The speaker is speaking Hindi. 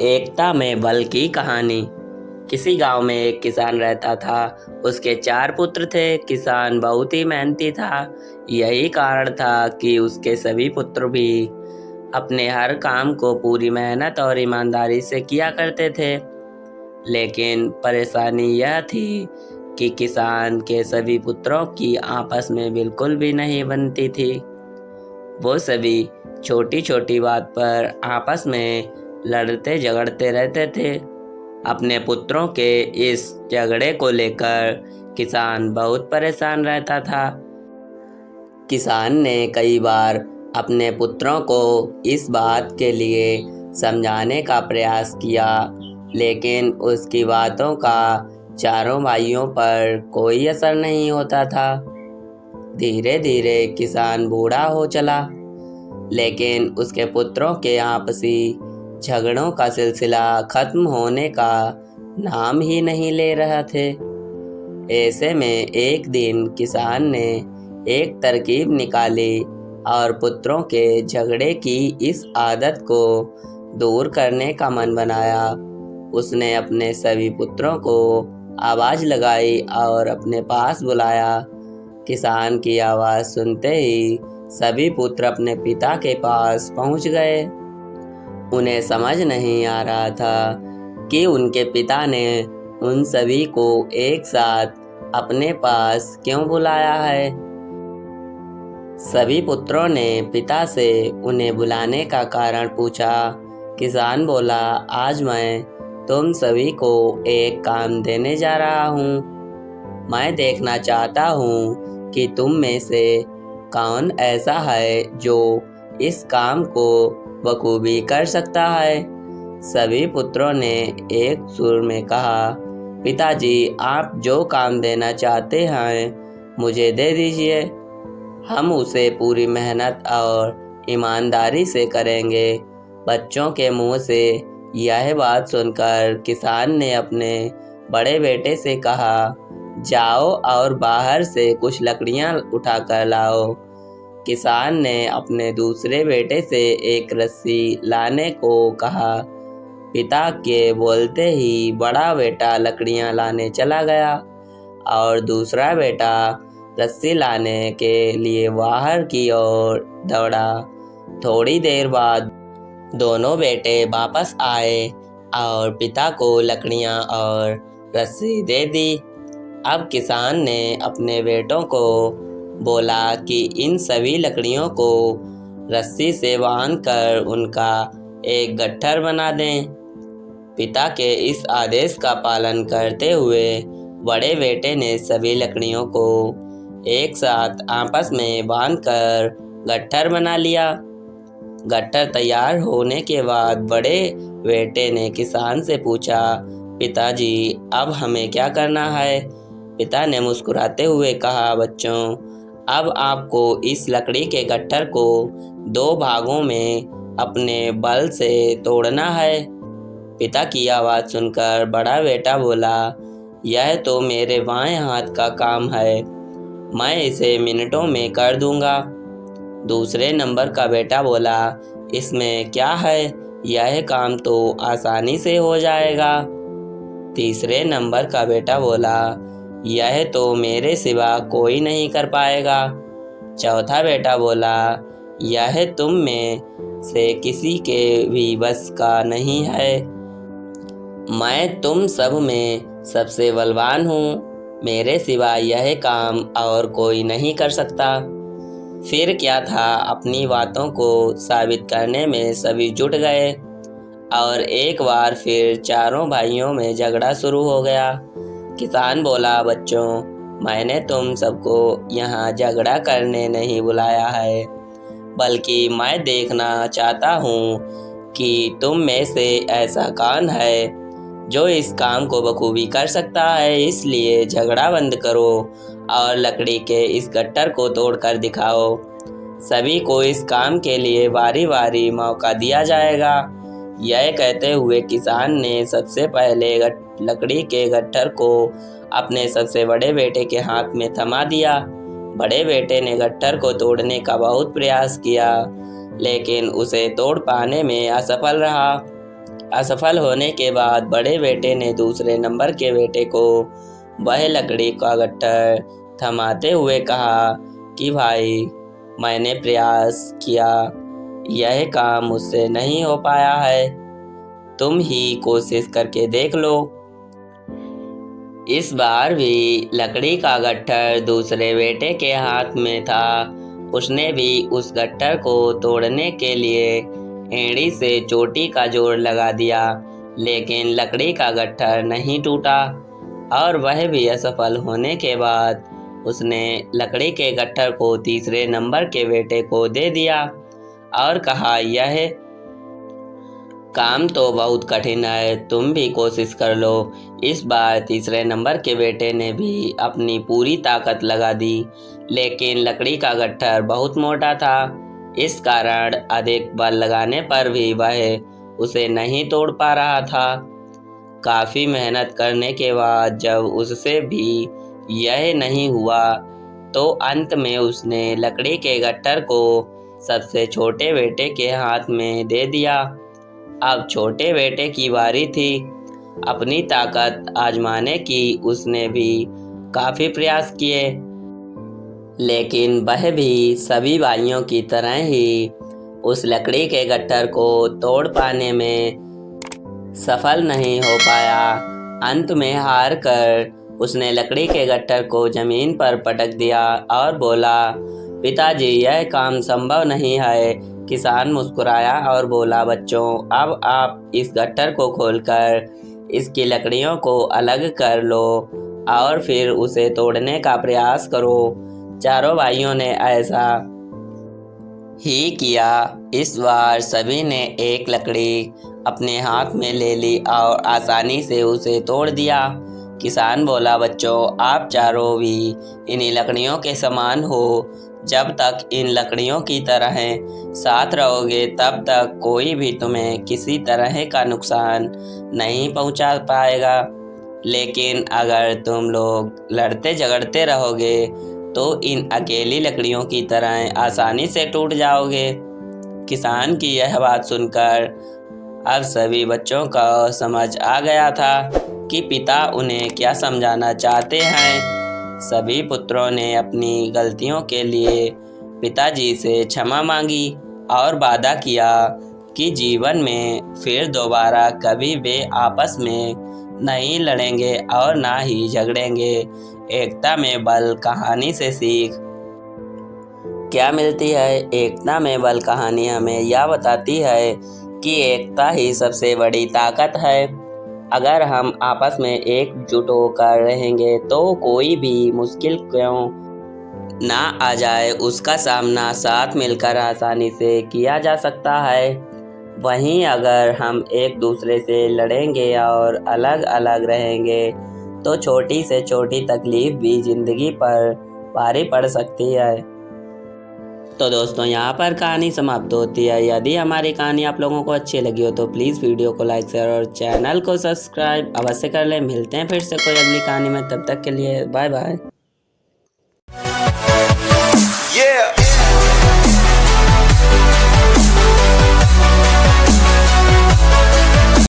एकता में बल की कहानी। किसी गांव में एक किसान रहता था। उसके 4 पुत्र थे। किसान बहुत ही मेहनती था। यही कारण था कि उसके सभी पुत्र भी अपने हर काम को पूरी मेहनत और ईमानदारी से किया करते थे। लेकिन परेशानी यह थी कि किसान के सभी पुत्रों की आपस में बिल्कुल भी नहीं बनती थी। वो सभी छोटी छोटी बात पर आपस में लड़ते झगड़ते रहते थे। अपने पुत्रों के इस झगड़े को लेकर किसान बहुत परेशान रहता था। किसान ने कई बार अपने पुत्रों को इस बात के लिए समझाने का प्रयास किया, लेकिन उसकी बातों का चारों भाइयों पर कोई असर नहीं होता था। धीरे धीरे किसान बूढ़ा हो चला, लेकिन उसके पुत्रों के आपसी झगड़ों का सिलसिला खत्म होने का नाम ही नहीं ले रहा थे। ऐसे में एक दिन किसान ने एक तरकीब निकाली और पुत्रों के झगड़े की इस आदत को दूर करने का मन बनाया। उसने अपने सभी पुत्रों को आवाज़ लगाई और अपने पास बुलाया। किसान की आवाज़ सुनते ही सभी पुत्र अपने पिता के पास पहुंच गए। उन्हें समझ नहीं आ रहा था कि उनके पिता ने उन सभी को एक साथ अपने पास क्यों बुलाया है। सभी पुत्रों ने पिता से उन्हें बुलाने का कारण पूछा। किसान बोला, आज मैं तुम सभी को एक काम देने जा रहा हूँ। मैं देखना चाहता हूँ कि तुम में से कौन ऐसा है जो इस काम को बखूबी कर सकता है। सभी पुत्रों ने एक सुर में कहा, पिताजी, आप जो काम देना चाहते हैं मुझे दे दीजिए। हम उसे पूरी मेहनत और ईमानदारी से करेंगे। बच्चों के मुंह से यह बात सुनकर किसान ने अपने बड़े बेटे से कहा, जाओ और बाहर से कुछ लकड़ियां उठाकर लाओ। किसान ने अपने दूसरे बेटे से एक रस्सी लाने को कहा। पिता के बोलते ही बड़ा बेटा लकड़ियां लाने चला गया और दूसरा बेटा रस्सी लाने के लिए बाहर की ओर दौड़ा। थोड़ी देर बाद दोनों बेटे वापस आए और पिता को लकड़ियां और रस्सी दे दी। अब किसान ने अपने बेटों को बोला कि इन सभी लकड़ियों को रस्सी से बांधकर उनका एक गट्ठर बना दें। पिता के इस आदेश का पालन करते हुए बड़े बेटे ने सभी लकड़ियों को एक साथ आपस में बांधकर गट्ठर बना लिया। गट्ठर तैयार होने के बाद बड़े बेटे ने किसान से पूछा, पिताजी, अब हमें क्या करना है। पिता ने मुस्कुराते हुए कहा, बच्चों, अब आपको इस लकड़ी के गट्ठर को 2 भागों में अपने बल से तोड़ना है। पिता की आवाज़ सुनकर बड़ा बेटा बोला, यह तो मेरे बाएं हाथ का काम है, मैं इसे मिनटों में कर दूंगा। दूसरे नंबर का बेटा बोला, इसमें क्या है, यह काम तो आसानी से हो जाएगा। तीसरे नंबर का बेटा बोला, यह तो मेरे सिवा कोई नहीं कर पाएगा। चौथा बेटा बोला, यह तुम में से किसी के भी बस का नहीं है। मैं तुम सब में सबसे बलवान हूँ, मेरे सिवा यह काम और कोई नहीं कर सकता। फिर क्या था, अपनी बातों को साबित करने में सभी जुट गए और एक बार फिर चारों भाइयों में झगड़ा शुरू हो गया। किसान बोला, बच्चों, मैंने तुम सबको यहाँ झगड़ा करने नहीं बुलाया है, बल्कि मैं देखना चाहता हूँ कि तुम में से ऐसा कौन है जो इस काम को बखूबी कर सकता है। इसलिए झगड़ा बंद करो और लकड़ी के इस गट्ठर को तोड़कर दिखाओ। सभी को इस काम के लिए बारी बारी मौका दिया जाएगा। यह कहते हुए किसान ने सबसे पहले लकड़ी के गट्ठर को अपने सबसे बड़े बेटे के हाथ में थमा दिया। बड़े बेटे ने गट्ठर को तोड़ने का बहुत प्रयास किया, लेकिन उसे तोड़ पाने में असफल रहा। असफल होने के बाद बड़े बेटे ने दूसरे नंबर के बेटे को वह लकड़ी का गट्ठर थमाते हुए कहा कि भाई, मैंने प्रयास किया, यह काम मुझसे नहीं हो पाया है, तुम ही कोशिश करके देख लो। इस बार भी लकड़ी का गट्ठर दूसरे बेटे के हाथ में था। उसने भी उस गट्ठर को तोड़ने के लिए एड़ी से चोटी का जोर लगा दिया, लेकिन लकड़ी का गट्ठर नहीं टूटा और वह भी असफल होने के बाद उसने लकड़ी के गट्ठर को तीसरे नंबर के बेटे को दे दिया और कहा, यह काम तो बहुत कठिन है, तुम भी कोशिश कर लो। इस बार तीसरे नंबर के बेटे ने भी अपनी पूरी ताकत लगा दी, लेकिन लकड़ी का गट्ठर बहुत मोटा था। इस कारण अधिक बल लगाने पर भी वह उसे नहीं तोड़ पा रहा था। काफ़ी मेहनत करने के बाद जब उससे भी यह नहीं हुआ तो अंत में उसने लकड़ी के गट्ठर को सबसे छोटे बेटे के हाथ में दे दिया। अब छोटे बेटे की बारी थी। अपनी ताकत आजमाने की उसने भी काफ़ी प्रयास किए, लेकिन वह भी सभी भाइयों की तरह ही उस लकड़ी के गट्ठर को तोड़ पाने में सफल नहीं हो पाया। अंत में हार कर उसने लकड़ी के गट्ठर को ज़मीन पर पटक दिया और बोला, पिताजी, यह काम संभव नहीं है। किसान मुस्कुराया और बोला, बच्चों, अब आप इस गट्ठर को खोलकर इसकी लकड़ियों को अलग कर लो और फिर उसे तोड़ने का प्रयास करो। चारों भाइयों ने ऐसा ही किया। इस बार सभी ने एक लकड़ी अपने हाथ में ले ली और आसानी से उसे तोड़ दिया। किसान बोला, बच्चों, आप चारों भी इन्हीं लकड़ियों के समान हो। जब तक इन लकड़ियों की तरह साथ रहोगे तब तक कोई भी तुम्हें किसी तरह का नुकसान नहीं पहुंचा पाएगा, लेकिन अगर तुम लोग लड़ते झगड़ते रहोगे तो इन अकेली लकड़ियों की तरह आसानी से टूट जाओगे। किसान की यह बात सुनकर अब सभी बच्चों को समझ आ गया था कि पिता उन्हें क्या समझाना चाहते हैं। सभी पुत्रों ने अपनी गलतियों के लिए पिताजी से क्षमा मांगी और वादा किया कि जीवन में फिर दोबारा कभी वे आपस में नहीं लड़ेंगे और ना ही झगड़ेंगे। एकता में बल कहानी से सीख क्या मिलती है? एकता में बल कहानी हमें यह बताती है कि एकता ही सबसे बड़ी ताकत है। अगर हम आपस में एकजुट होकर रहेंगे तो कोई भी मुश्किल क्यों ना आ जाए, उसका सामना साथ मिलकर आसानी से किया जा सकता है। वहीं अगर हम एक दूसरे से लड़ेंगे और अलग अलग रहेंगे तो छोटी से छोटी तकलीफ भी ज़िंदगी पर भारी पड़ सकती है। तो दोस्तों, यहाँ पर कहानी समाप्त होती है। यदि हमारी कहानी आप लोगों को अच्छी लगी हो तो प्लीज़ वीडियो को लाइक, शेयर और चैनल को सब्सक्राइब अवश्य कर लें। मिलते हैं फिर से कोई अगली कहानी में, तब तक के लिए बाय बाय।